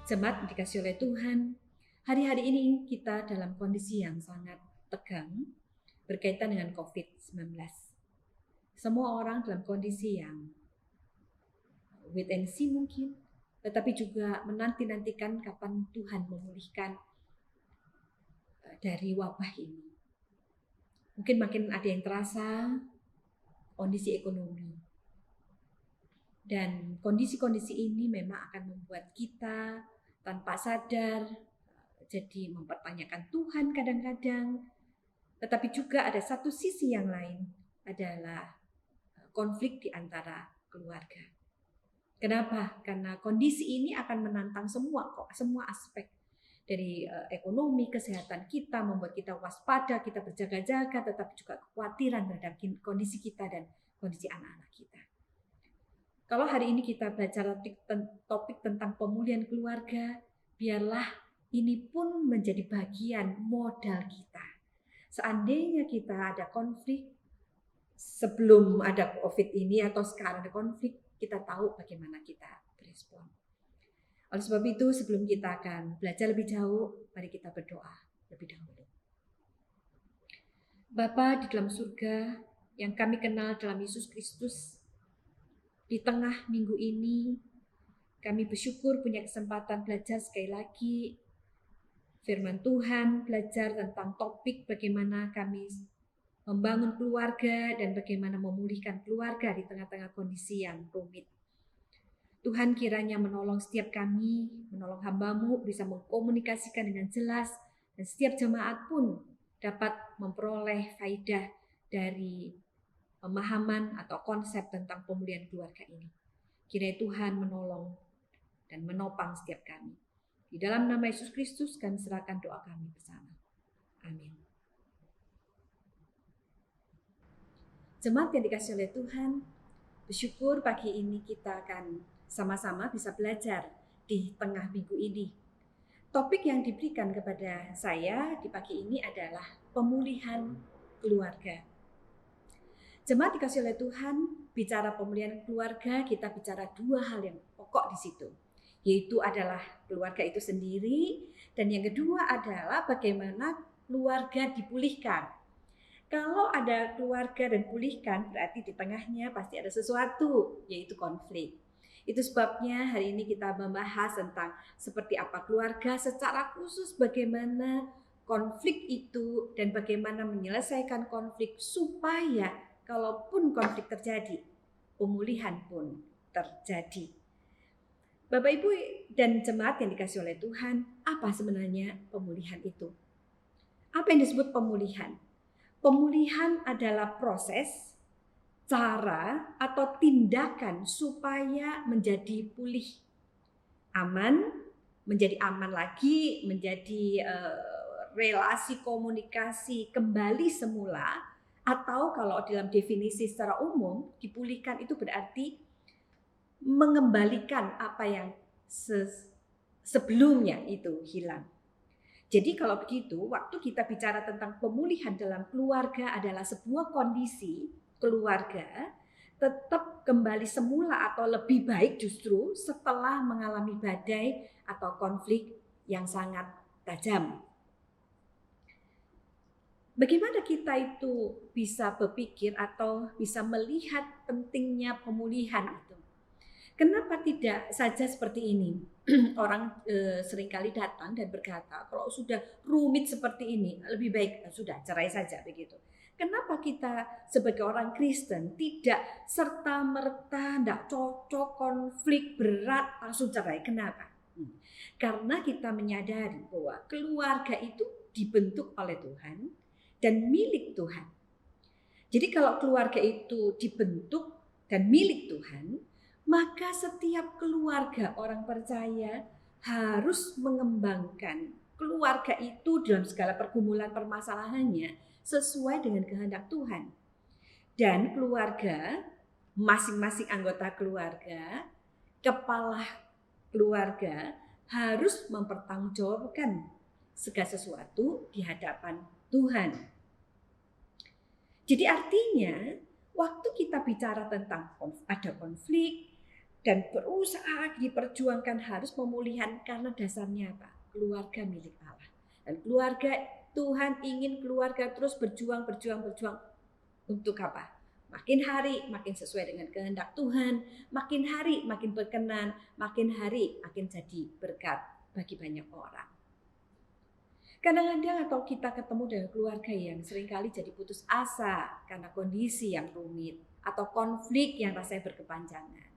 Jemaat dikasih oleh Tuhan, hari-hari ini kita dalam kondisi yang sangat tegang berkaitan dengan COVID-19. Semua orang dalam kondisi yang wait and see mungkin, tetapi juga menanti-nantikan kapan Tuhan memulihkan dari wabah ini. Mungkin makin ada yang terasa kondisi ekonomi. Dan kondisi-kondisi ini memang akan membuat kita tanpa sadar jadi mempertanyakan Tuhan kadang-kadang. Tetapi juga ada satu sisi yang lain adalah konflik di antara keluarga. Kenapa? Karena kondisi ini akan menantang semua aspek dari ekonomi, kesehatan kita, membuat kita waspada, kita berjaga-jaga, tetapi juga kekhawatiran terhadap kondisi kita dan kondisi anak-anak kita. Kalau hari ini kita belajar topik tentang pemulihan keluarga, biarlah ini pun menjadi bagian modal kita. Seandainya kita ada konflik, sebelum ada COVID ini atau sekarang ada konflik, kita tahu bagaimana kita berespon. Oleh sebab itu, sebelum kita akan belajar lebih jauh, mari kita berdoa lebih dahulu. Bapa di dalam surga, yang kami kenal dalam Yesus Kristus, di tengah minggu ini, kami bersyukur punya kesempatan belajar sekali lagi firman Tuhan, belajar tentang topik bagaimana kami membangun keluarga dan bagaimana memulihkan keluarga di tengah-tengah kondisi yang rumit. Tuhan kiranya menolong setiap kami, menolong hamba-Mu bisa mengkomunikasikan dengan jelas, dan setiap jemaat pun dapat memperoleh faidah dari pemahaman atau konsep tentang pemulihan keluarga ini. Kiranya Tuhan menolong dan menopang setiap kami. Di dalam nama Yesus Kristus kami serahkan doa kami bersama. Amin. Jemaat yang dikasihi oleh Tuhan, bersyukur pagi ini kita akan sama-sama bisa belajar di tengah minggu ini. Topik yang diberikan kepada saya di pagi ini adalah pemulihan keluarga. Jemaat dikasihi oleh Tuhan, bicara pemulihan keluarga, kita bicara dua hal yang pokok di situ, yaitu adalah keluarga itu sendiri, dan yang kedua adalah bagaimana keluarga dipulihkan. Kalau ada keluarga dan pulihkan, berarti di tengahnya pasti ada sesuatu, yaitu konflik. Itu sebabnya hari ini kita membahas tentang seperti apa keluarga, secara khusus bagaimana konflik itu dan bagaimana menyelesaikan konflik supaya kalaupun konflik terjadi, pemulihan pun terjadi. Bapak, Ibu, dan jemaat yang dikasihi oleh Tuhan, apa sebenarnya pemulihan itu? Apa yang disebut pemulihan? Pemulihan adalah proses, cara, atau tindakan supaya menjadi pulih, aman, menjadi aman lagi, menjadi relasi komunikasi kembali semula. Atau kalau dalam definisi secara umum, dipulihkan itu berarti mengembalikan apa yang sebelumnya itu hilang. Jadi kalau begitu, waktu kita bicara tentang pemulihan dalam keluarga adalah sebuah kondisi keluarga tetap kembali semula atau lebih baik justru setelah mengalami badai atau konflik yang sangat tajam. Bagaimana kita itu bisa berpikir atau bisa melihat pentingnya pemulihan itu? Kenapa tidak saja seperti ini? Orang seringkali datang dan berkata, kalau sudah rumit seperti ini, lebih baik sudah cerai saja begitu. Kenapa kita sebagai orang Kristen tidak serta-merta, tidak cocok, konflik berat, langsung cerai? Kenapa? Karena kita menyadari bahwa keluarga itu dibentuk oleh Tuhan dan milik Tuhan. Jadi kalau keluarga itu dibentuk dan milik Tuhan, maka setiap keluarga orang percaya harus mengembangkan keluarga itu dalam segala pergumulan permasalahannya sesuai dengan kehendak Tuhan. Dan keluarga, masing-masing anggota keluarga, kepala keluarga harus mempertanggungjawabkan segala sesuatu di hadapan Tuhan. Jadi artinya waktu kita bicara tentang ada konflik, dan berusaha diperjuangkan harus pemulihan karena dasarnya apa? Keluarga milik Allah. Dan keluarga Tuhan ingin keluarga terus berjuang untuk apa? Makin hari makin sesuai dengan kehendak Tuhan, makin hari makin berkenan, makin hari makin jadi berkat bagi banyak orang. Kadang-kadang atau kita ketemu dengan keluarga yang seringkali jadi putus asa karena kondisi yang rumit atau konflik yang rasanya berkepanjangan.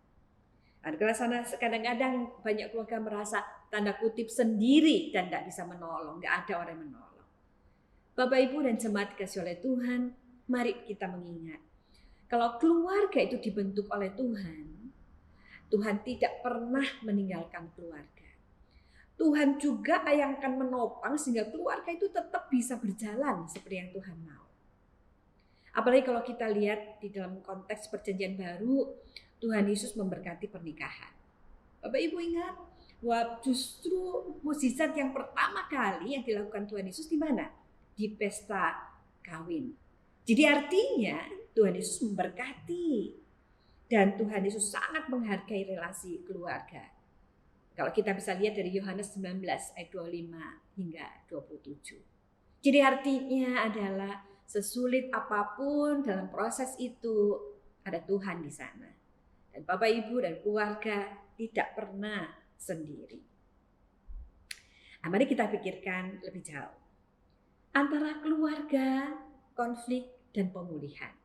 Kadang-kadang banyak keluarga merasa tanda kutip sendiri dan tidak bisa menolong, tidak ada orang yang menolong. Bapak Ibu dan jemaat dikasihi oleh Tuhan, mari kita mengingat kalau keluarga itu dibentuk oleh Tuhan, Tuhan tidak pernah meninggalkan keluarga. Tuhan juga yang akan menopang sehingga keluarga itu tetap bisa berjalan seperti yang Tuhan mau. Apalagi kalau kita lihat di dalam konteks perjanjian baru, Tuhan Yesus memberkati pernikahan. Bapak Ibu ingat bahwa justru mukjizat yang pertama kali yang dilakukan Tuhan Yesus di mana? Di pesta kawin. Jadi artinya Tuhan Yesus memberkati dan Tuhan Yesus sangat menghargai relasi keluarga. Kalau kita bisa lihat dari Yohanes 19 ayat 25 hingga 27. Jadi artinya adalah sesulit apapun dalam proses itu ada Tuhan di sana. Dan Bapak Ibu dan keluarga tidak pernah sendiri. Nah, mari kita pikirkan lebih jauh. Antara keluarga, konflik, dan pemulihan.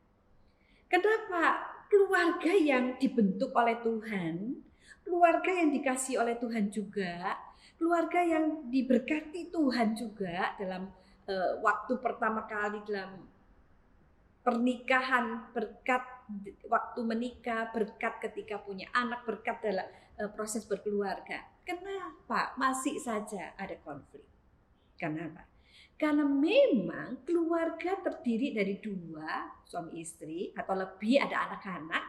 Kenapa keluarga yang dibentuk oleh Tuhan, keluarga yang dikasihi oleh Tuhan juga, keluarga yang diberkati Tuhan juga dalam waktu pertama kali dalam pernikahan, berkat waktu menikah, berkat ketika punya anak, berkat dalam proses berkeluarga. Kenapa masih saja ada konflik? Kenapa? Karena memang keluarga terdiri dari dua suami istri atau lebih, ada anak-anak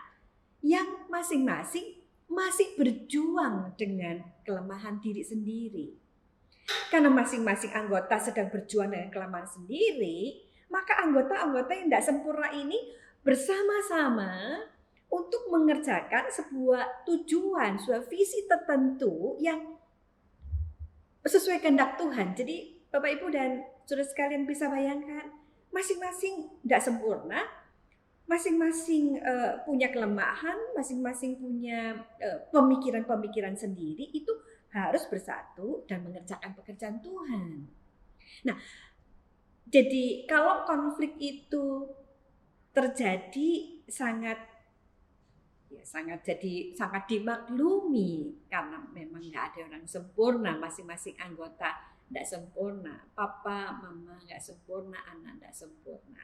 yang masing-masing masih berjuang dengan kelemahan diri sendiri. Karena masing-masing anggota sedang berjuang dengan kelemahan sendiri, maka anggota-anggota yang tidak sempurna ini bersama-sama untuk mengerjakan sebuah tujuan, sebuah visi tertentu yang sesuai kehendak Tuhan. Jadi Bapak Ibu dan saudara sekalian bisa bayangkan, masing-masing tidak sempurna, masing-masing punya kelemahan, masing-masing punya pemikiran-pemikiran sendiri, itu harus bersatu dan mengerjakan pekerjaan Tuhan. Nah, jadi kalau konflik itu terjadi sangat dimaklumi karena memang nggak ada orang sempurna, masing-masing anggota tidak sempurna, papa, mama nggak sempurna, anak nggak sempurna.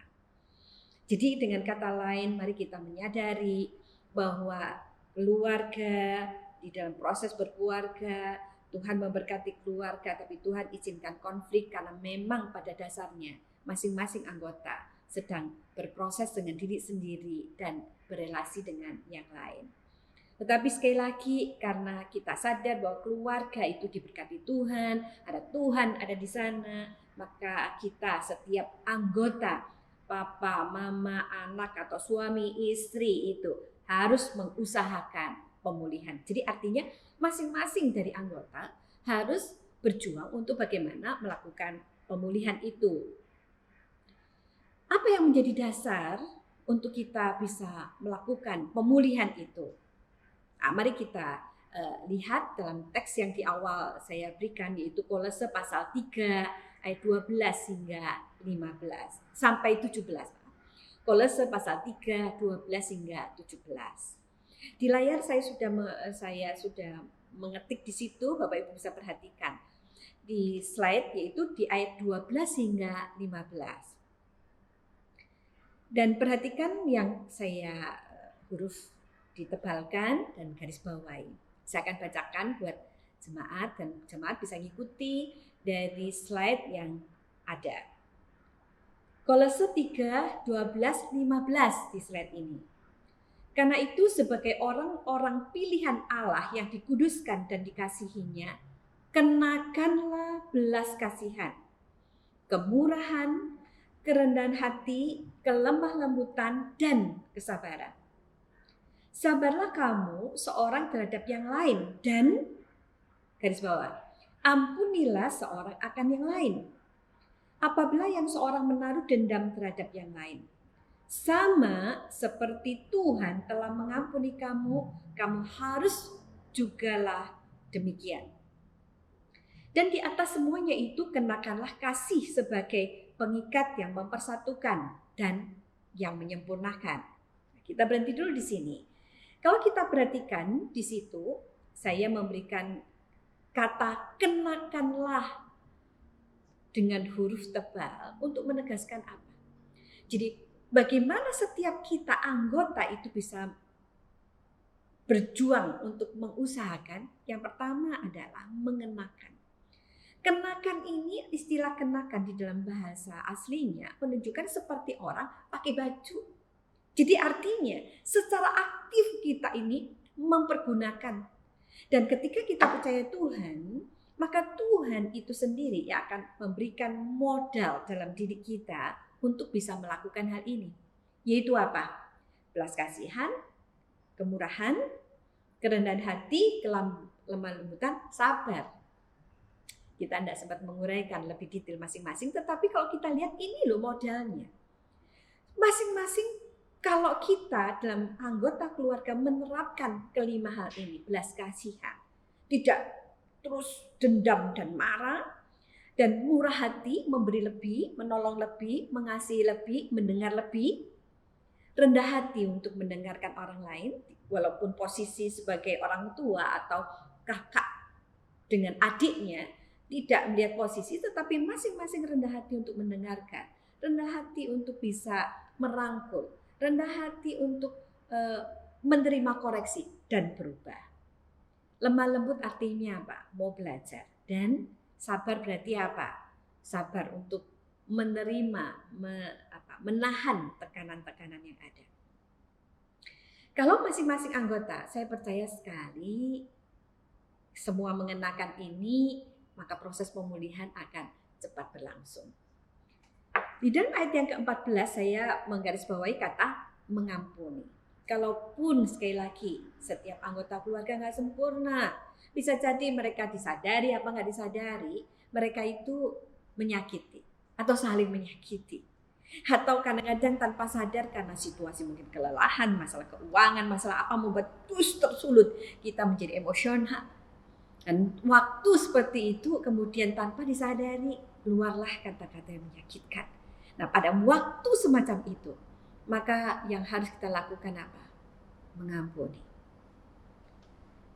Jadi dengan kata lain, mari kita menyadari bahwa keluarga, di dalam proses berkeluarga, Tuhan memberkati keluarga, tapi Tuhan izinkan konflik karena memang pada dasarnya masing-masing anggota sedang berproses dengan diri sendiri dan berelasi dengan yang lain. Tetapi sekali lagi, karena kita sadar bahwa keluarga itu diberkati Tuhan, ada di sana, maka kita setiap anggota, papa, mama, anak atau suami, istri itu harus mengusahakan pemulihan. Jadi artinya masing-masing dari anggota harus berjuang untuk bagaimana melakukan pemulihan itu. Apa yang menjadi dasar untuk kita bisa melakukan pemulihan itu? Nah, mari kita lihat dalam teks yang di awal saya berikan, yaitu Kolose pasal 3 ayat 12 hingga 15 sampai 17. Kolose pasal 3 12 hingga 17. Di layar saya sudah mengetik di situ, Bapak Ibu bisa perhatikan di slide, yaitu di ayat 12 hingga 15. Dan perhatikan yang saya huruf ditebalkan dan garis bawahi. Saya akan bacakan buat jemaat, dan jemaat bisa mengikuti dari slide yang ada. Kolose 3, 12, 15 di slide ini. Karena itu sebagai orang-orang pilihan Allah yang dikuduskan dan dikasihinya, kenakanlah belas kasihan, kemurahan, kerendahan hati, kelemah lembutan, dan kesabaran. Sabarlah kamu seorang terhadap yang lain dan garis bawah, ampunilah seorang akan yang lain. Apabila yang seorang menaruh dendam terhadap yang lain, sama seperti Tuhan telah mengampuni kamu, kamu harus jugalah demikian. Dan di atas semuanya itu kenakanlah kasih sebagai pengikat yang mempersatukan dan yang menyempurnakan. Kita berhenti dulu di sini. Kalau kita perhatikan di situ, saya memberikan kata kenakanlah dengan huruf tebal untuk menegaskan apa. Jadi bagaimana setiap kita anggota itu bisa berjuang untuk mengusahakan? Yang pertama adalah mengenakan. Kenakan ini, istilah kenakan di dalam bahasa aslinya menunjukkan seperti orang pakai baju. Jadi artinya secara aktif kita ini mempergunakan. Dan ketika kita percaya Tuhan, maka Tuhan itu sendiri yang akan memberikan modal dalam diri kita untuk bisa melakukan hal ini. Yaitu apa? Belas kasihan, kemurahan, kerendahan hati, kelemah lembutan, sabar. Kita tidak sempat menguraikan lebih detail masing-masing, tetapi kalau kita lihat ini loh modalnya. Masing-masing kalau kita dalam anggota keluarga menerapkan kelima hal ini, belas kasihan, tidak terus dendam dan marah, dan murah hati, memberi lebih, menolong lebih, mengasihi lebih, mendengar lebih, rendah hati untuk mendengarkan orang lain, walaupun posisi sebagai orang tua atau kakak dengan adiknya tidak melihat posisi, tetapi masing-masing rendah hati untuk mendengarkan, rendah hati untuk bisa merangkul, rendah hati untuk menerima koreksi dan berubah. Lemah lembut artinya apa? Mau belajar. Dan sabar berarti apa? Sabar untuk menerima, menahan tekanan-tekanan yang ada. Kalau masing-masing anggota, saya percaya sekali semua mengenakan ini, maka proses pemulihan akan cepat berlangsung. Di dalam ayat yang ke-14 saya menggarisbawahi kata mengampuni. Kalaupun sekali lagi setiap anggota keluarga nggak sempurna, bisa jadi mereka disadari apa nggak disadari, mereka itu menyakiti atau saling menyakiti. Atau kadang-kadang tanpa sadar karena situasi mungkin kelelahan, masalah keuangan, masalah apa membuat terus tersulut, kita menjadi emosional. Dan waktu seperti itu kemudian tanpa disadari keluarlah kata-kata yang menyakitkan. Nah, pada waktu semacam itu, maka yang harus kita lakukan apa? Mengampuni.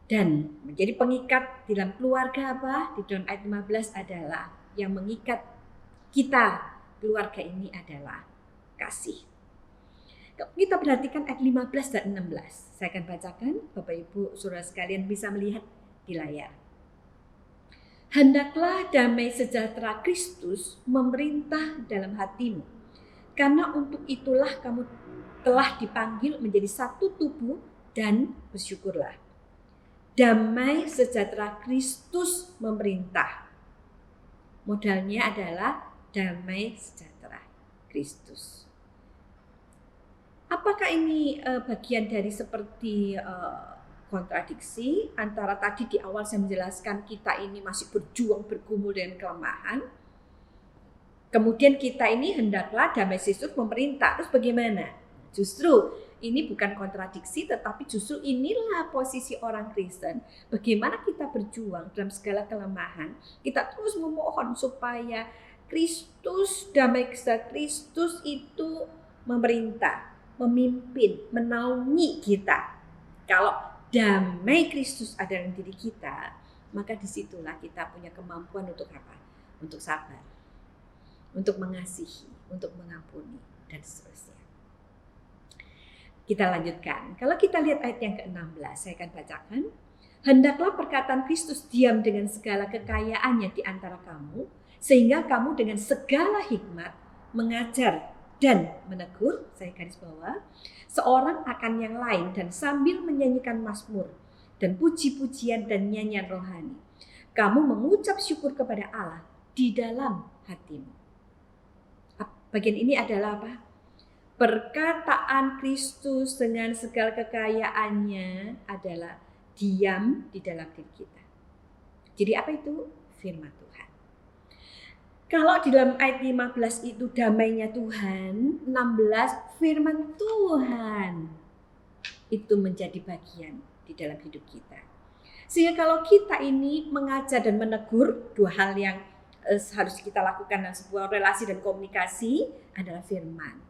Dan menjadi pengikat di dalam keluarga apa? Di dalam ayat 15 adalah yang mengikat kita, keluarga ini adalah kasih. Kita perhatikan ayat 15 dan 16. Saya akan bacakan, Bapak Ibu Saudara sekalian bisa melihat di layar. Hendaklah damai sejahtera Kristus memerintah dalam hatimu, karena untuk itulah kamu telah dipanggil menjadi satu tubuh dan bersyukurlah. Damai sejahtera Kristus memerintah. Modalnya adalah damai sejahtera Kristus. Apakah ini bagian dari seperti kontradiksi antara tadi di awal saya menjelaskan kita ini masih berjuang bergumul dengan kelemahan, kemudian kita ini hendaklah damai sejahtera memerintah. Terus bagaimana? Justru ini bukan kontradiksi, tetapi justru inilah posisi orang Kristen. Bagaimana kita berjuang dalam segala kelemahan, kita terus memohon supaya Kristus, damai sejahtera Kristus itu memerintah, memimpin, menaungi kita. Kalau damai Kristus ada dalam diri kita, maka disitulah kita punya kemampuan untuk apa? Untuk sabar, untuk mengasihi, untuk mengampuni, dan seterusnya. Kita lanjutkan. Kalau kita lihat ayat yang ke-16, saya akan bacakan. Hendaklah perkataan Kristus diam dengan segala kekayaannya di antara kamu, sehingga kamu dengan segala hikmat mengajar dan menegur, saya garis bawah, seorang akan yang lain dan sambil menyanyikan mazmur dan puji-pujian dan nyanyian rohani. Kamu mengucap syukur kepada Allah di dalam hatimu. Bagian ini adalah apa? Perkataan Kristus dengan segala kekayaannya adalah diam di dalam diri kita. Jadi apa itu? Firman Tuhan. Kalau di dalam ayat 15 itu damainya Tuhan, 16 firman Tuhan itu menjadi bagian di dalam hidup kita. Sehingga kalau kita ini mengajar dan menegur, dua hal yang harus kita lakukan dalam sebuah relasi dan komunikasi adalah firman.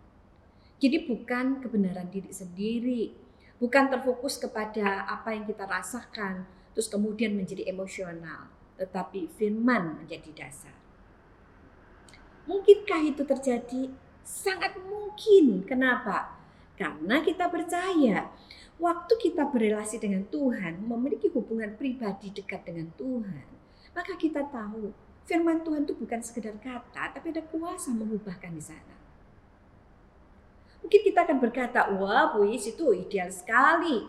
Jadi bukan kebenaran diri sendiri, bukan terfokus kepada apa yang kita rasakan, terus kemudian menjadi emosional, tetapi firman menjadi dasar. Mungkinkah itu terjadi? Sangat mungkin. Kenapa? Karena kita percaya waktu kita berrelasi dengan Tuhan, memiliki hubungan pribadi dekat dengan Tuhan, maka kita tahu firman Tuhan itu bukan sekedar kata, tapi ada kuasa mengubahkan di sana. Mungkin kita akan berkata, wah puisi itu ideal sekali.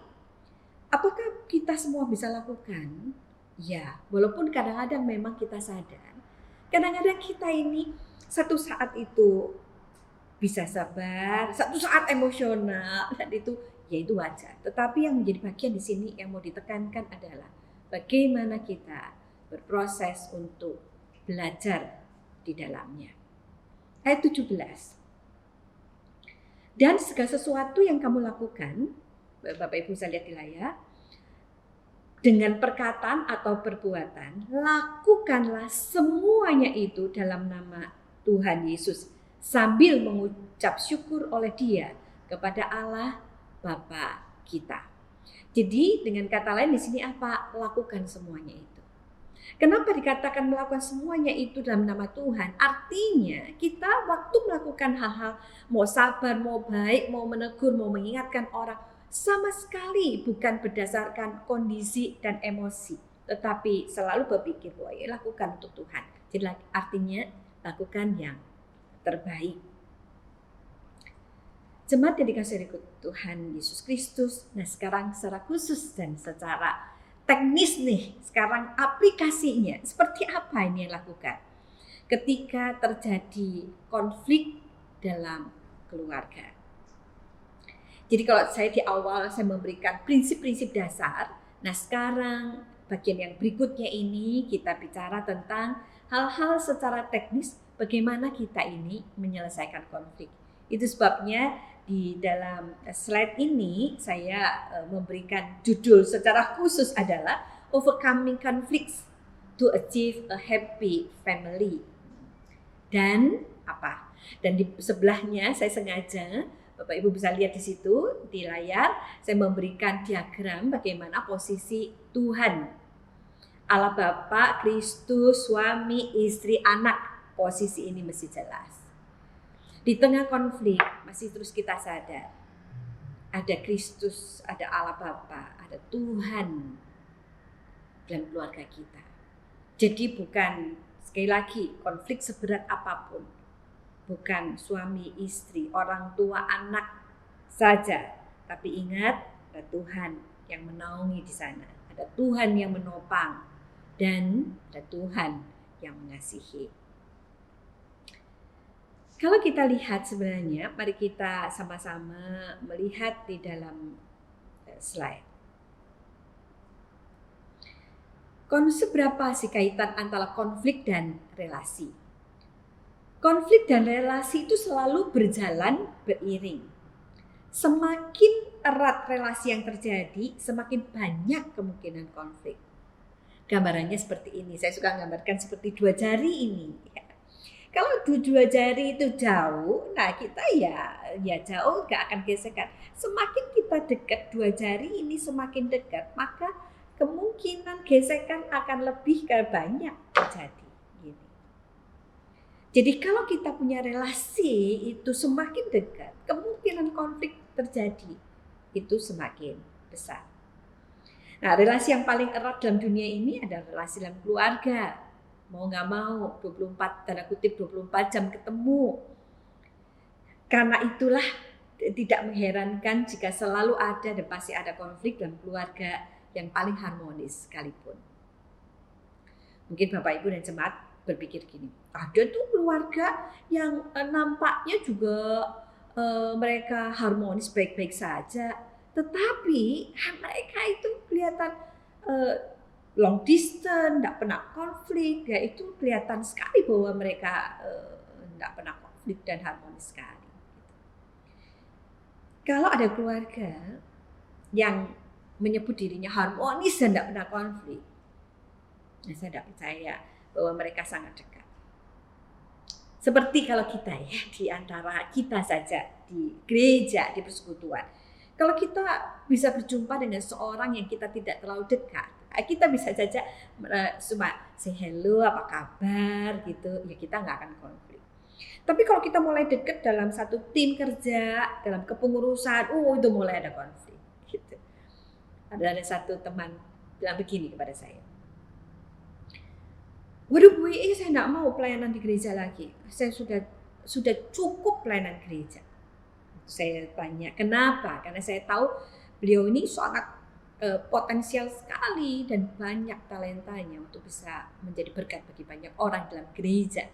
Apakah kita semua bisa lakukan? Ya, walaupun kadang-kadang memang kita sadar. Kadang-kadang kita ini satu saat itu bisa sabar, satu saat emosional, dan itu ya itu wajar. Tetapi yang menjadi bagian di sini yang mau ditekankan adalah bagaimana kita berproses untuk belajar di dalamnya. Ayat 17. Dan segala sesuatu yang kamu lakukan, Bapak Ibu bisa lihat di layar, dengan perkataan atau perbuatan, lakukanlah semuanya itu dalam nama Tuhan Yesus, sambil mengucap syukur oleh Dia kepada Allah Bapa kita. Jadi dengan kata lain di sini apa? Lakukan semuanya itu. Kenapa dikatakan melakukan semuanya itu dalam nama Tuhan? Artinya kita waktu melakukan hal-hal, mau sabar, mau baik, mau menegur, mau mengingatkan orang, sama sekali bukan berdasarkan kondisi dan emosi, tetapi selalu berpikir bahwa ya lakukan untuk Tuhan. Jadi artinya lakukan yang terbaik. Jemaat yang dikasihi Tuhan Yesus Kristus, nah sekarang secara khusus dan secara teknis nih, sekarang aplikasinya seperti apa ini yang lakukan ketika terjadi konflik dalam keluarga. Jadi kalau saya di awal saya memberikan prinsip-prinsip dasar, nah sekarang bagian yang berikutnya ini kita bicara tentang hal-hal secara teknis bagaimana kita ini menyelesaikan konflik. Itu sebabnya di dalam slide ini saya memberikan judul secara khusus adalah Overcoming Conflicts to Achieve a Happy Family. Dan apa? Dan di sebelahnya saya sengaja, Bapak Ibu bisa lihat di situ di layar, saya memberikan diagram bagaimana posisi Tuhan. Allah Bapa, Kristus, suami, istri, anak. Posisi ini mesti jelas. Di tengah konflik masih terus kita sadar. Ada Kristus, ada Allah Bapa, ada Tuhan dalam keluarga kita. Jadi bukan, sekali lagi, konflik seberat apapun. Bukan suami, istri, orang tua, anak saja. Tapi ingat, ada Tuhan yang menaungi di sana. Ada Tuhan yang menopang. Dan ada Tuhan yang mengasihi. Kalau kita lihat sebenarnya, mari kita sama-sama melihat di dalam slide. Seberapa sih kaitan antara konflik dan relasi? Konflik dan relasi itu selalu berjalan beriring. Semakin erat relasi yang terjadi, semakin banyak kemungkinan konflik. Gambarannya seperti ini, saya suka gambarkan seperti dua jari ini. Kalau dua jari itu jauh, nah kita ya jauh gak akan gesekan. Semakin kita dekat, dua jari ini semakin dekat, maka kemungkinan gesekan akan lebih banyak terjadi. Jadi kalau kita punya relasi itu semakin dekat, kemungkinan konflik terjadi itu semakin besar. Nah, relasi yang paling erat dalam dunia ini adalah relasi dalam keluarga. Mau gak mau 24 jam ketemu. Karena itulah tidak mengherankan jika selalu ada dan pasti ada konflik dalam keluarga yang paling harmonis sekalipun. Mungkin Bapak Ibu dan jemaat berpikir gini, ada tuh keluarga yang nampaknya juga mereka harmonis baik-baik saja, tetapi mereka itu kelihatan long distance, tidak pernah konflik, ya itu kelihatan sekali bahwa mereka tidak pernah konflik dan harmonis sekali. Kalau ada keluarga yang menyebut dirinya harmonis dan tidak pernah konflik, saya tidak percaya bahwa mereka sangat dekat. Seperti kalau kita ya, di antara kita saja di gereja, di persekutuan. Kalau kita bisa berjumpa dengan seorang yang kita tidak terlalu dekat, kita bisa saja cuma say hello, apa kabar gitu, ya kita nggak akan konflik. Tapi kalau kita mulai dekat dalam satu tim kerja, dalam kepengurusan, itu mulai ada konflik. Gitu. Ada satu teman bilang begini kepada saya, waduh Bu, saya nggak mau pelayanan di gereja lagi. Saya sudah cukup pelayanan gereja. Saya tanya, kenapa? Karena saya tahu beliau ini sangat potensial sekali dan banyak talentanya untuk bisa menjadi berkat bagi banyak orang dalam gereja.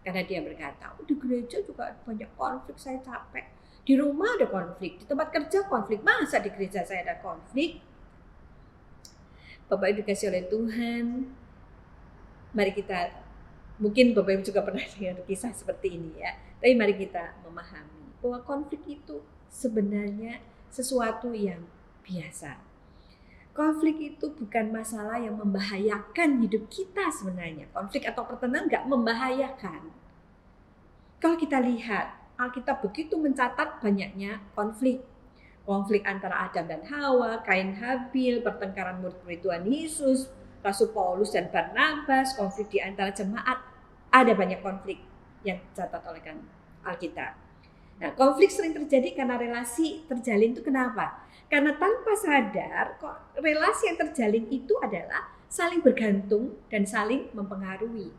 Karena dia berkata, di gereja juga banyak konflik, saya capek. Di rumah ada konflik, di tempat kerja konflik, masa di gereja saya ada konflik? Bapak Ibu dikasih oleh Tuhan, mari kita, mungkin Bapak Ibu juga pernah dengar kisah seperti ini ya, tapi mari kita memahami bahwa konflik itu sebenarnya sesuatu yang biasa. Konflik itu bukan masalah yang membahayakan hidup kita sebenarnya. Konflik atau pertentangan nggak membahayakan. Kalau kita lihat, Alkitab begitu mencatat banyaknya konflik. Konflik antara Adam dan Hawa, Kain Habil, pertengkaran murid-murid Tuhan Yesus, Rasul Paulus dan Barnabas, konflik di antara jemaat. Ada banyak konflik yang dicatat oleh Alkitab. Nah, konflik sering terjadi karena relasi terjalin itu kenapa? Karena tanpa sadar, relasi yang terjalin itu adalah saling bergantung dan saling mempengaruhi.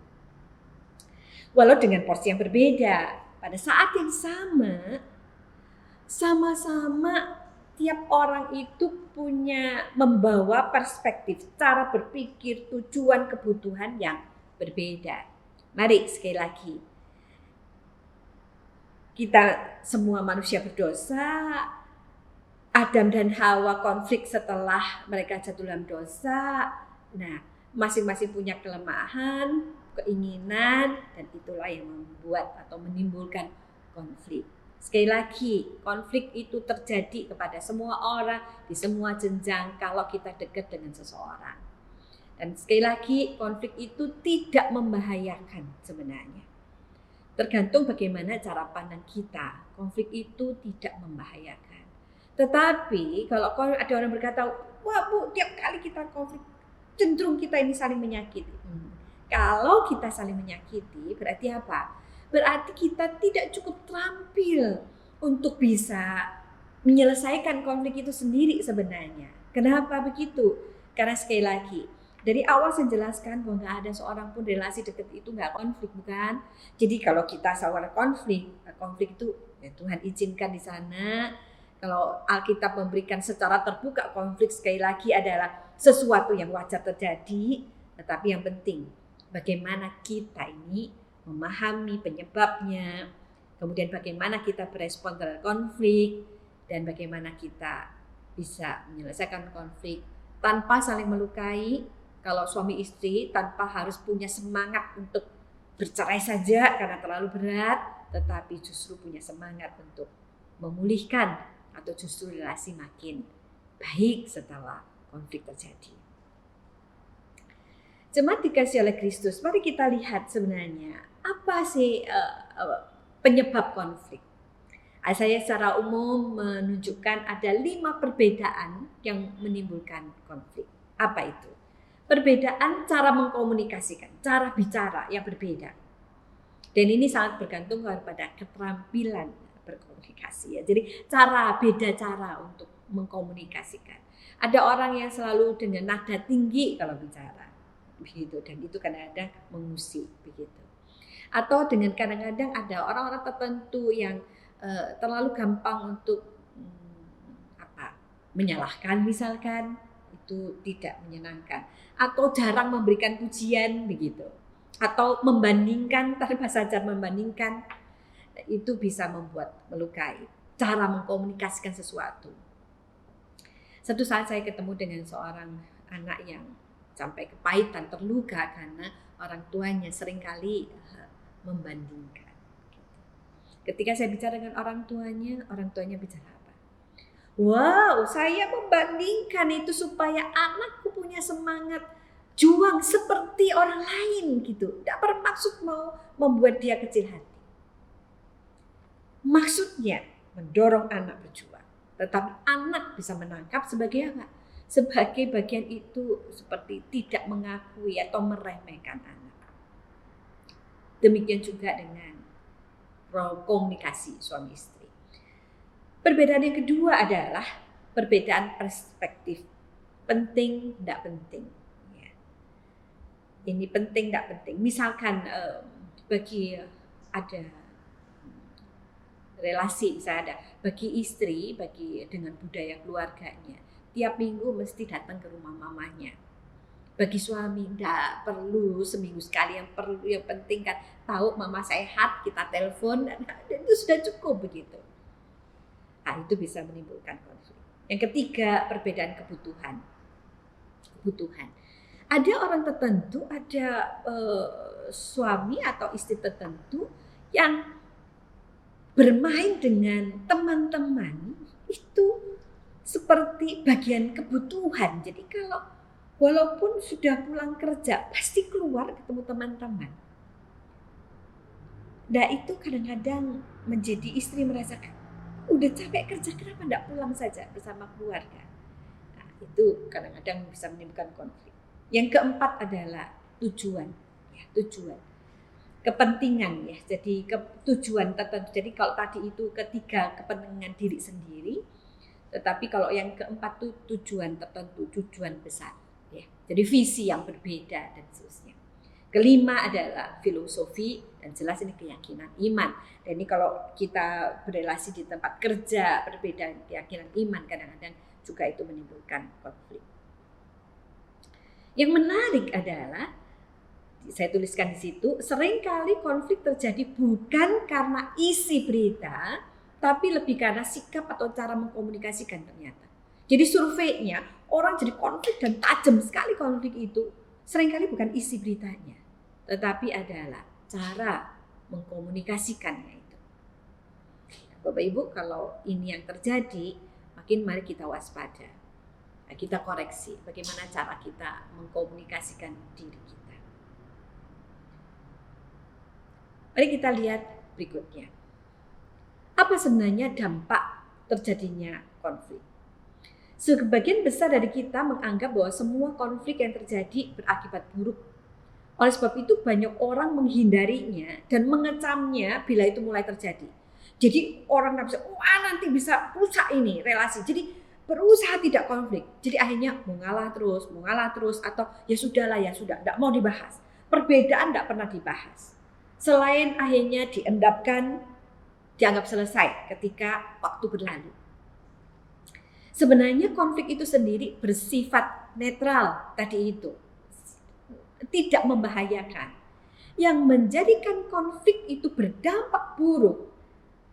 Walau dengan porsi yang berbeda, pada saat yang sama-sama tiap orang itu punya membawa perspektif, cara berpikir, tujuan, kebutuhan yang berbeda. Mari sekali lagi, kita semua manusia berdosa. Adam dan Hawa konflik setelah mereka jatuh dalam dosa. Nah, masing-masing punya kelemahan, keinginan, dan itulah yang membuat atau menimbulkan konflik. Sekali lagi, konflik itu terjadi kepada semua orang di semua jenjang kalau kita dekat dengan seseorang. Dan sekali lagi, konflik itu tidak membahayakan sebenarnya. Tergantung bagaimana cara pandang kita. Konflik itu tidak membahayakan. Tetapi kalau ada orang berkata, wah Bu, tiap kali kita konflik, cenderung kita ini saling menyakiti. Kalau kita saling menyakiti, berarti apa? Berarti kita tidak cukup terampil untuk bisa menyelesaikan konflik itu sendiri sebenarnya. Kenapa begitu? Karena sekali lagi, dari awal saya jelaskan bahwa nggak ada seorang pun relasi dekat itu nggak konflik, bukan? Jadi kalau kita seorang konflik itu ya Tuhan izinkan di sana. Kalau Alkitab memberikan secara terbuka, konflik sekali lagi adalah sesuatu yang wajar terjadi, tetapi yang penting bagaimana kita ini memahami penyebabnya, kemudian bagaimana kita berespon terhadap konflik, dan bagaimana kita bisa menyelesaikan konflik tanpa saling melukai. Kalau suami istri tanpa harus punya semangat untuk bercerai saja karena terlalu berat, tetapi justru punya semangat untuk memulihkan atau justru relasi makin baik setelah konflik terjadi. Jemaat dikasih oleh Kristus, mari kita lihat sebenarnya apa sih penyebab konflik. Saya secara umum menunjukkan ada 5 perbedaan yang menimbulkan konflik. Apa itu? Perbedaan cara mengkomunikasikan, cara bicara yang berbeda. Dan ini sangat bergantung kepada keterampilan berkomunikasi ya. Jadi beda cara untuk mengkomunikasikan. Ada orang yang selalu dengan nada tinggi kalau bicara, begitu, dan itu kadang-kadang mengusik, begitu. Atau dengan kadang-kadang ada orang-orang tertentu yang terlalu gampang untuk menyalahkan misalkan, itu tidak menyenangkan. Atau jarang memberikan pujian begitu. Atau membandingkan, tanpa sadar membandingkan. itu bisa membuat melukai. Cara mengkomunikasikan sesuatu. Satu saat saya ketemu dengan seorang anak yang sampai kepahitan, terluka karena orang tuanya seringkali membandingkan. Ketika saya bicara dengan orang tuanya bicara apa? Wow, saya membandingkan itu supaya anakku punya semangat juang seperti orang lain gitu. Tidak bermaksud mau membuat dia kecil hati. Maksudnya mendorong anak berjuang. Tetapi anak bisa menangkap sebagai apa? Sebagai bagian itu seperti tidak mengakui atau meremehkan anak. Demikian juga dengan komunikasi suami istri. Perbedaan yang kedua adalah perbedaan perspektif. Penting, tidak penting. Ya. Ini penting, tidak penting. Misalkan bagi ada relasi, misalnya ada bagi istri, dengan budaya keluarganya, tiap minggu mesti datang ke rumah mamanya. Bagi suami tidak perlu seminggu sekali, yang penting kan tahu mama sehat, kita telepon, dan itu sudah cukup begitu. Nah, itu bisa menimbulkan konflik. Yang ketiga, perbedaan kebutuhan. Ada orang tertentu, ada suami atau istri tertentu yang bermain dengan teman-teman itu seperti bagian kebutuhan. Jadi kalau walaupun sudah pulang kerja pasti keluar ketemu teman-teman. Nah, itu kadang-kadang menjadi istri merasakan udah capek kerja, kenapa enggak pulang saja bersama keluarga. Nah, itu kadang-kadang bisa menimbulkan konflik. Yang keempat adalah tujuan. Kepentingan ya. Jadi tujuan tertentu. Jadi kalau tadi itu ketiga kepentingan diri sendiri, tetapi kalau yang keempat itu tujuan tertentu, tujuan besar ya. Jadi visi yang berbeda dan seterusnya. Kelima adalah filosofi, dan jelas ini keyakinan iman. Dan ini kalau kita berelasi di tempat kerja, perbedaan keyakinan iman kadang-kadang juga itu menimbulkan konflik. Yang menarik adalah, saya tuliskan di situ, seringkali konflik terjadi bukan karena isi berita, tapi lebih karena sikap atau cara mengkomunikasikan ternyata. Jadi surveinya, orang jadi konflik dan tajam sekali konflik itu, seringkali bukan isi beritanya, tetapi adalah cara mengkomunikasikannya itu. Bapak Ibu, kalau ini yang terjadi, makin mari kita waspada. Kita koreksi bagaimana cara kita mengkomunikasikan diri kita. Mari kita lihat berikutnya. Apa sebenarnya dampak terjadinya konflik? Sebagian besar dari kita menganggap bahwa semua konflik yang terjadi berakibat buruk. Oleh sebab itu banyak orang menghindarinya dan mengecamnya bila itu mulai terjadi. Jadi orang nanti bisa rusak ini relasi. Jadi berusaha tidak konflik. Jadi akhirnya mengalah terus atau ya sudah, tidak mau dibahas. Perbedaan tidak pernah dibahas. Selain akhirnya diendapkan, dianggap selesai ketika waktu berlalu. Sebenarnya konflik itu sendiri bersifat netral tadi itu. Tidak membahayakan. Yang menjadikan konflik itu berdampak buruk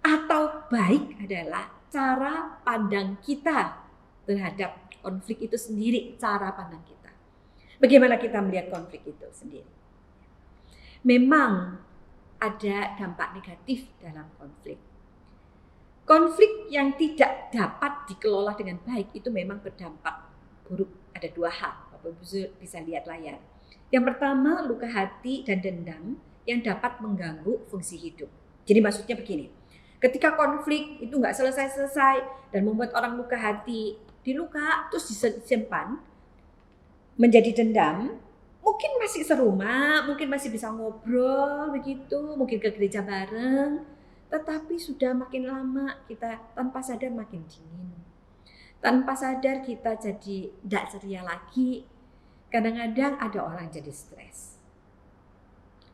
atau baik adalah cara pandang kita terhadap konflik itu sendiri, cara pandang kita. Bagaimana kita melihat konflik itu sendiri? Memang ada dampak negatif dalam konflik. Konflik yang tidak dapat dikelola dengan baik itu memang berdampak buruk. Ada dua hal, Bapak Ibu bisa lihat layar. Yang pertama, luka hati dan dendam yang dapat mengganggu fungsi hidup. Jadi maksudnya begini, ketika konflik itu nggak selesai-selesai dan membuat orang luka hati, diluka terus disimpan menjadi dendam, mungkin masih serumah, mungkin masih bisa ngobrol begitu, mungkin ke gereja bareng, tetapi sudah makin lama kita tanpa sadar makin dingin. Tanpa sadar kita jadi tidak ceria lagi. Kadang-kadang ada orang jadi stres.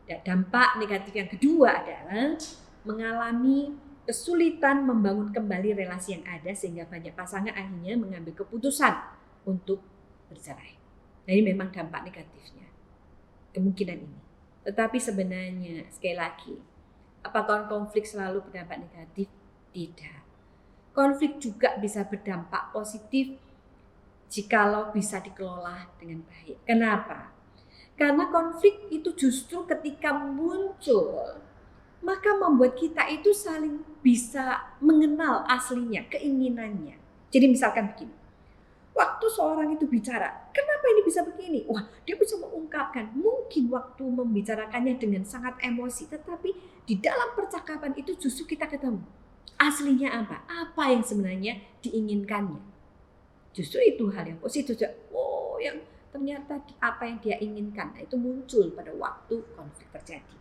Dan dampak negatif yang kedua adalah mengalami kesulitan membangun kembali relasi yang ada sehingga banyak pasangan akhirnya mengambil keputusan untuk bercerai. Nah, ini memang dampak negatifnya. Kemungkinan ini. Tetapi sebenarnya sekali lagi Apakah konflik selalu berdampak negatif? Tidak. Konflik juga bisa berdampak positif jikalau bisa dikelola dengan baik. Kenapa? Karena konflik itu justru ketika muncul, maka membuat kita itu saling bisa mengenal aslinya, keinginannya. Jadi misalkan begini, waktu seorang itu bicara, kenapa ini bisa begini? Wah, dia bisa mengungkapkan. Mungkin waktu membicarakannya dengan sangat emosi, tetapi di dalam percakapan itu justru kita ketemu aslinya apa? Apa yang sebenarnya diinginkannya? Justru itu hal yang positif. Oh, yang ternyata apa yang dia inginkan, itu muncul pada waktu konflik terjadi.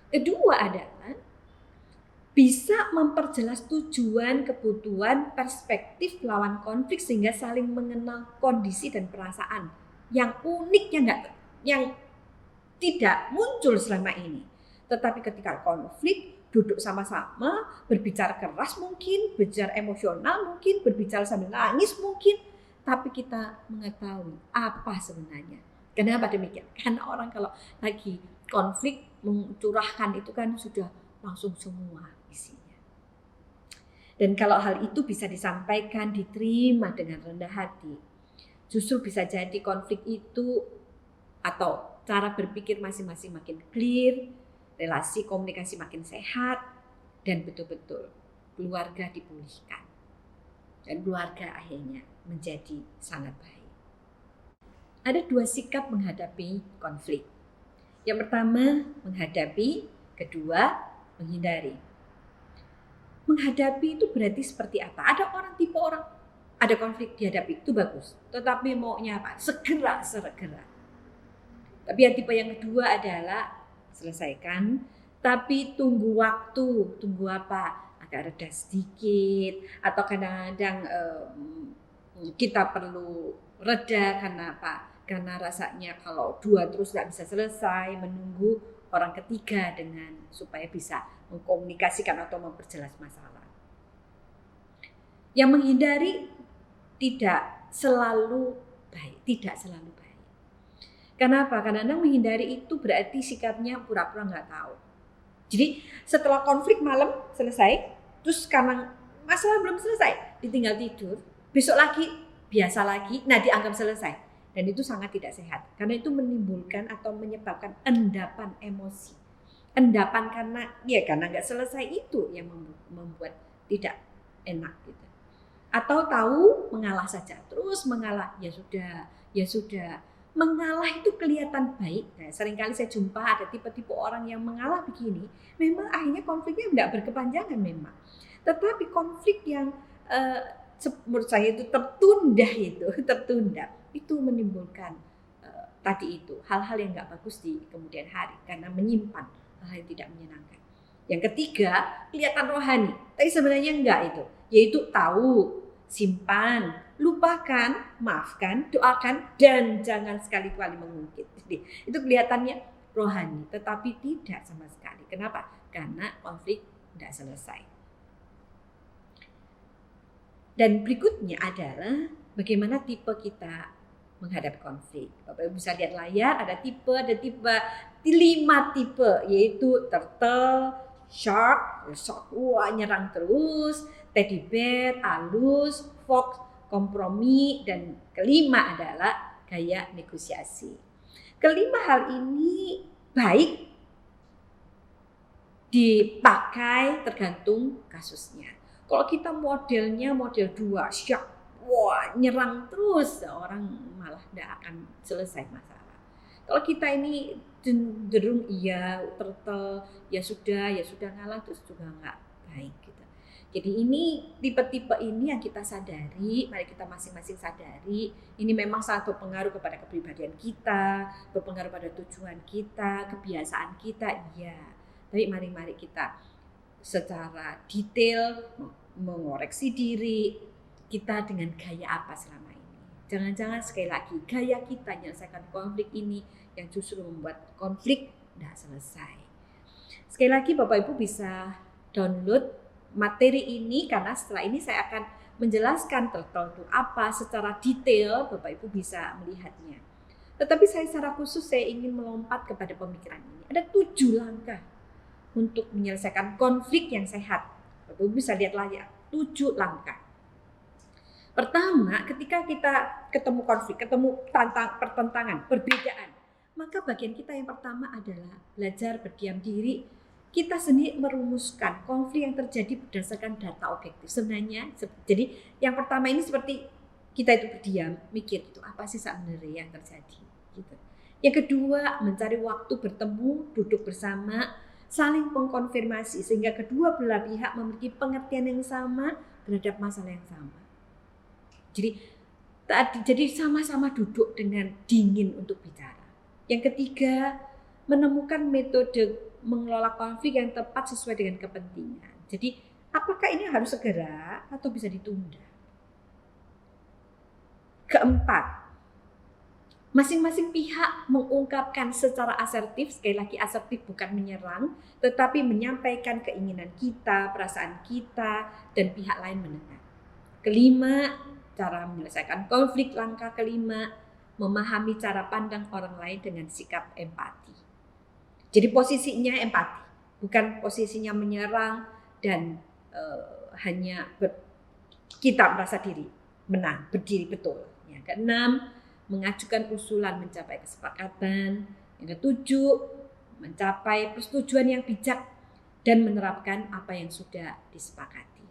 Kedua adalah bisa memperjelas tujuan, kebutuhan, perspektif lawan konflik sehingga saling mengenal kondisi dan perasaan yang unik yang tidak muncul selama ini. Tetapi ketika konflik, duduk sama-sama, berbicara keras mungkin, berbicara emosional mungkin, berbicara sambil nangis mungkin, tapi kita mengetahui apa sebenarnya. Kenapa demikian? Karena orang kalau lagi konflik mencurahkan itu kan sudah langsung semua isinya. Dan kalau hal itu bisa disampaikan, diterima dengan rendah hati, justru bisa jadi konflik itu atau cara berpikir masing-masing makin clear, relasi komunikasi makin sehat, dan betul-betul keluarga dipulihkan. Dan keluarga akhirnya menjadi sangat baik. Ada 2 sikap menghadapi konflik. Yang pertama, menghadapi. Kedua, menghindari. Menghadapi itu berarti seperti apa? Ada konflik dihadapi, itu bagus. Tetapi maunya apa? Segera. Tapi yang tipe yang kedua adalah selesaikan, tapi tunggu waktu. Tunggu apa? Agak reda sedikit, atau kadang-kadang kita perlu reda karena apa? Karena rasanya kalau 2 terus tidak bisa selesai, menunggu orang ketiga supaya bisa mengkomunikasikan atau memperjelas masalah. Yang menghindari tidak selalu baik. Kenapa? Karena menghindari itu berarti sikapnya pura-pura nggak tahu. Jadi setelah konflik malam selesai, terus karena masalah belum selesai, ditinggal tidur, besok lagi biasa lagi, nah dianggap selesai. Dan itu sangat tidak sehat, karena itu menimbulkan atau menyebabkan endapan emosi. Endapan karena nggak selesai itu yang membuat tidak enak gitu. Atau tahu mengalah saja, terus mengalah, ya sudah. Mengalah itu kelihatan baik. Nah, seringkali saya jumpa ada tipe-tipe orang yang mengalah begini, memang akhirnya konfliknya tidak berkepanjangan memang. Tetapi konflik yang menurut saya itu tertunda, itu menimbulkan tadi itu hal-hal yang nggak bagus di kemudian hari karena menyimpan hal yang tidak menyenangkan. Yang ketiga, kelihatan rohani, tapi sebenarnya enggak itu, yaitu tahu, simpan, lupakan, maafkan, doakan, dan jangan sekali-kali mengungkit. Jadi, itu kelihatannya rohani, tetapi tidak sama sekali. Kenapa? Karena konflik tidak selesai. Dan berikutnya adalah bagaimana tipe kita menghadapi konflik. Bapak Ibu bisa lihat layar, ada 5 tipe, yaitu turtle, shark, nyerang terus, teddy bear, halus, fox, kompromi, dan kelima adalah gaya negosiasi. Kelima hal ini baik dipakai tergantung kasusnya. Kalau kita modelnya model 2, shark, nyerang terus, orang malah tidak akan selesai masalah. Kalau kita ini cenderung turtle, ya sudah ngalah, terus juga nggak baik gitu. Jadi ini tipe-tipe ini yang kita sadari, mari kita masing-masing sadari, ini memang sangat berpengaruh kepada kepribadian kita, berpengaruh pada tujuan kita, kebiasaan kita, tapi mari kita secara detail mengoreksi diri kita dengan gaya apa selama ini. Jangan-jangan sekali lagi gaya kita menyelesaikan konflik ini yang justru membuat konflik tidak selesai. Sekali lagi Bapak Ibu bisa download materi ini, karena setelah ini saya akan menjelaskan turtle itu apa secara detail, Bapak Ibu bisa melihatnya. Tetapi secara khusus saya ingin melompat kepada pemikiran ini. Ada 7 langkah untuk menyelesaikan konflik yang sehat. Bapak Ibu bisa lihat layar, 7 langkah. Pertama, ketika kita ketemu konflik, ketemu pertentangan, perbedaan, maka bagian kita yang pertama adalah belajar berdiam diri. Kita sendiri merumuskan konflik yang terjadi berdasarkan data objektif. Sebenarnya, jadi yang pertama ini seperti kita itu berdiam, mikir itu apa sih sebenarnya yang terjadi. Gitu. Yang kedua, mencari waktu bertemu, duduk bersama, saling mengkonfirmasi sehingga kedua belah pihak memiliki pengertian yang sama terhadap masalah yang sama. Jadi sama-sama duduk dengan dingin untuk bicara. Yang ketiga, menemukan metode mengelola konflik yang tepat sesuai dengan kepentingan. Jadi, apakah ini harus segera atau bisa ditunda? Keempat, masing-masing pihak mengungkapkan secara asertif, sekali lagi asertif bukan menyerang, tetapi menyampaikan keinginan kita, perasaan kita, dan pihak lain mendengar. Kelima, cara menyelesaikan konflik. Langkah kelima, memahami cara pandang orang lain dengan sikap empati. Jadi posisinya empati, bukan posisinya menyerang dan hanya kita merasa diri menang, berdiri betul. Yang keenam, mengajukan usulan mencapai kesepakatan. Yang ketujuh, mencapai persetujuan yang bijak dan menerapkan apa yang sudah disepakati.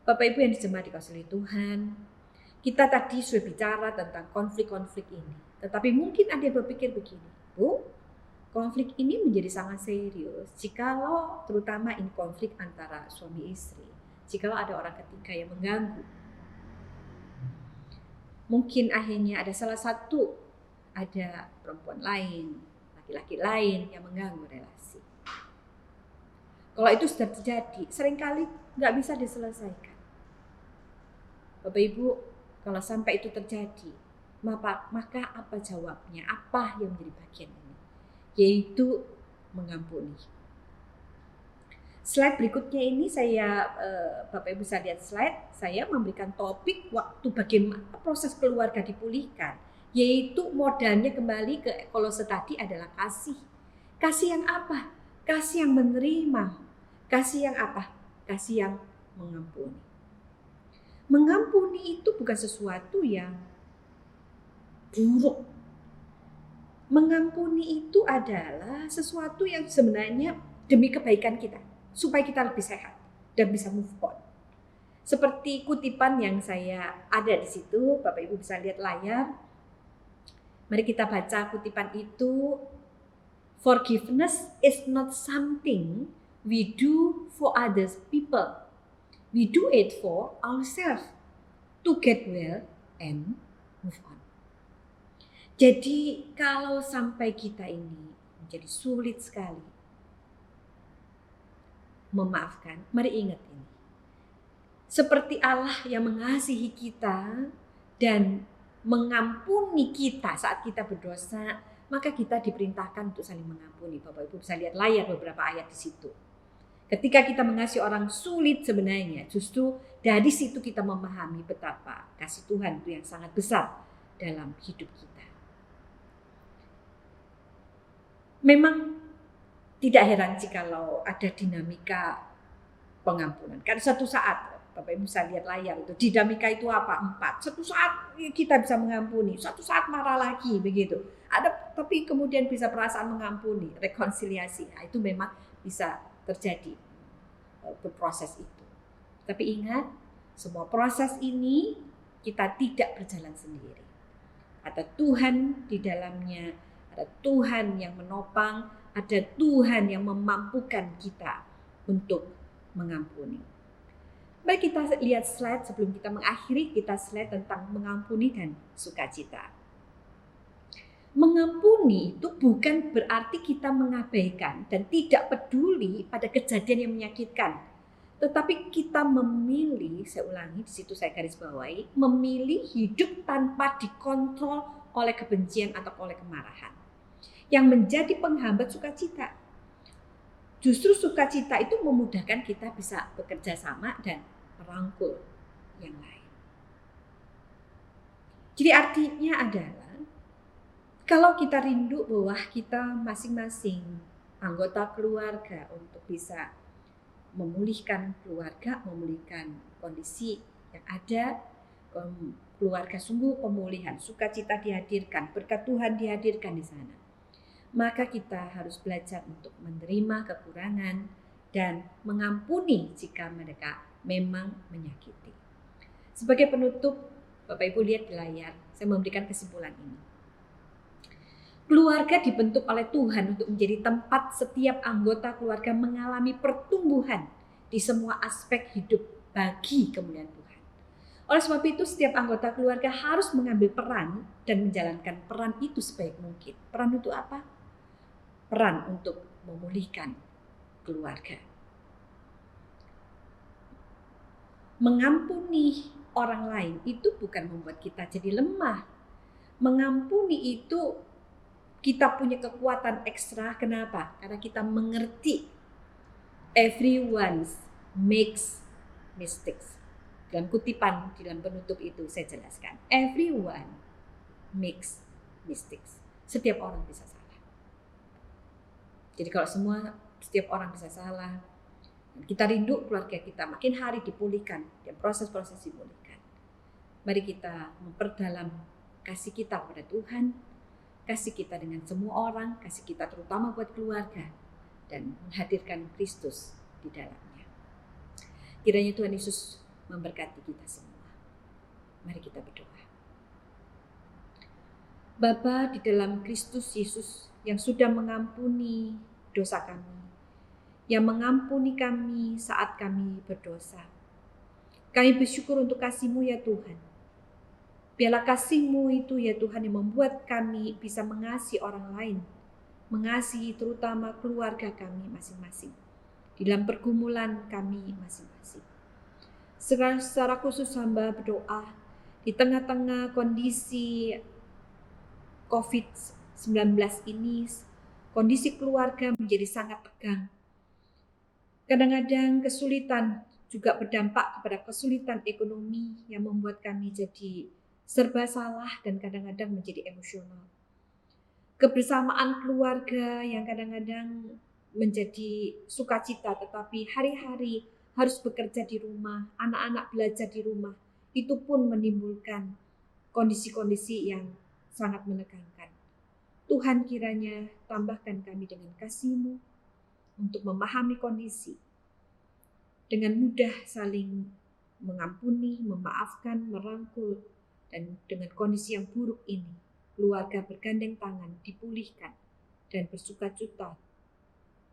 Bapak Ibu yang dijemaati dikasihi Tuhan, kita tadi sudah bicara tentang konflik-konflik ini. Tetapi mungkin ada yang berpikir begini, Bu, konflik ini menjadi sangat serius jikalau terutama ini konflik antara suami istri, jikalau ada orang ketiga yang mengganggu. Mungkin akhirnya ada salah satu, ada perempuan lain, laki-laki lain yang mengganggu relasi. Kalau itu sudah terjadi, seringkali nggak bisa diselesaikan. Bapak Ibu, kalau sampai itu terjadi, maka apa jawabnya? Apa yang menjadi bagian ini? Yaitu mengampuni. Slide berikutnya ini Bapak Ibu bisa lihat slide, saya memberikan topik waktu bagaimana proses keluarga dipulihkan, yaitu modalnya kembali ke Kolose tadi adalah kasih. Kasih yang apa? Kasih yang menerima. Kasih yang apa? Kasih yang mengampuni. Mengampuni itu bukan sesuatu yang buruk. Mengampuni itu adalah sesuatu yang sebenarnya demi kebaikan kita, supaya kita lebih sehat dan bisa move on. Seperti kutipan yang saya ada di situ, Bapak Ibu bisa lihat layar. Mari kita baca kutipan itu. Forgiveness is not something we do for others people. We do it for ourselves to get well and move on. Jadi kalau sampai kita ini menjadi sulit sekali memaafkan, mari ingat ini. Seperti Allah yang mengasihi kita dan mengampuni kita saat kita berdosa, maka kita diperintahkan untuk saling mengampuni. Bapak Ibu bisa lihat layar beberapa ayat di situ. Ketika kita mengasihi orang sulit sebenarnya, justru dari situ kita memahami betapa kasih Tuhan itu yang sangat besar dalam hidup kita. Memang tidak heran jikalau ada dinamika pengampunan. Karena suatu saat, Bapak Ibu bisa lihat layar itu, dinamika itu apa? 4. Suatu saat kita bisa mengampuni, suatu saat marah lagi begitu. Tapi kemudian bisa perasaan mengampuni, rekonsiliasi. Nah, itu memang bisa terjadi proses itu. Tapi ingat, semua proses ini kita tidak berjalan sendiri. Ada Tuhan di dalamnya, ada Tuhan yang menopang, ada Tuhan yang memampukan kita untuk mengampuni. Mari kita lihat slide sebelum kita mengakhiri, kita slide tentang mengampuni dan sukacita. Mengampuni itu bukan berarti kita mengabaikan dan tidak peduli pada kejadian yang menyakitkan. Tetapi kita memilih, saya ulangi di situ saya garis bawahi, memilih hidup tanpa dikontrol oleh kebencian atau oleh kemarahan. Yang menjadi penghambat sukacita. Justru sukacita itu memudahkan kita bisa bekerja sama dan merangkul yang lain. Jadi artinya adalah kalau kita rindu bahwa kita masing-masing anggota keluarga untuk bisa memulihkan keluarga, memulihkan kondisi yang ada. Keluarga sungguh pemulihan, sukacita dihadirkan, berkat Tuhan dihadirkan di sana. Maka kita harus belajar untuk menerima kekurangan dan mengampuni jika mereka memang menyakiti. Sebagai penutup, Bapak Ibu lihat di layar, saya memberikan kesimpulan ini. Keluarga dibentuk oleh Tuhan untuk menjadi tempat setiap anggota keluarga mengalami pertumbuhan di semua aspek hidup bagi kemuliaan Tuhan. Oleh sebab itu, setiap anggota keluarga harus mengambil peran dan menjalankan peran itu sebaik mungkin. Peran itu apa? Peran untuk memulihkan keluarga. Mengampuni orang lain itu bukan membuat kita jadi lemah. Mengampuni itu kita punya kekuatan ekstra. Kenapa? Karena kita mengerti everyone makes mistakes. Dalam kutipan, dalam penutup itu saya jelaskan. Everyone makes mistakes. Setiap orang bisa salah. Jadi kalau setiap orang bisa salah, kita rindu keluarga kita makin hari dipulihkan, dan proses-proses dipulihkan. Mari kita memperdalam kasih kita pada Tuhan, kasih kita dengan semua orang, kasih kita terutama buat keluarga, dan menghadirkan Kristus di dalamnya. Kiranya Tuhan Yesus memberkati kita semua. Mari kita berdoa. Bapa di dalam Kristus Yesus yang sudah mengampuni dosa kami, yang mengampuni kami saat kami berdosa. Kami bersyukur untuk kasih-Mu ya Tuhan. Biarlah kasih-Mu itu ya Tuhan yang membuat kami bisa mengasihi orang lain, mengasihi terutama keluarga kami masing-masing, di dalam pergumulan kami masing-masing. Secara khusus hamba berdoa di tengah-tengah kondisi COVID-19 ini, kondisi keluarga menjadi sangat tegang. Kadang-kadang kesulitan juga berdampak kepada kesulitan ekonomi yang membuat kami jadi serba salah dan kadang-kadang menjadi emosional. Kebersamaan keluarga yang kadang-kadang menjadi sukacita, tetapi hari-hari harus bekerja di rumah, anak-anak belajar di rumah, itu pun menimbulkan kondisi-kondisi yang sangat menegangkan. Tuhan kiranya tambahkan kami dengan kasih-Mu untuk memahami kondisi, dengan mudah saling mengampuni, memaafkan, merangkul, dan dengan kondisi yang buruk ini, keluarga bergandeng tangan, dipulihkan, dan bersukacita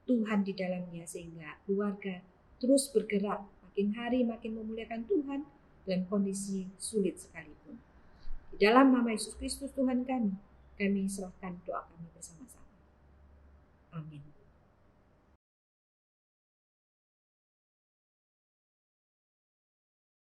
Tuhan di dalamnya, sehingga keluarga terus bergerak, makin hari makin memuliakan Tuhan dalam kondisi sulit sekalipun. Di dalam nama Yesus Kristus Tuhan kami serahkan doa kami bersama-sama. Amin.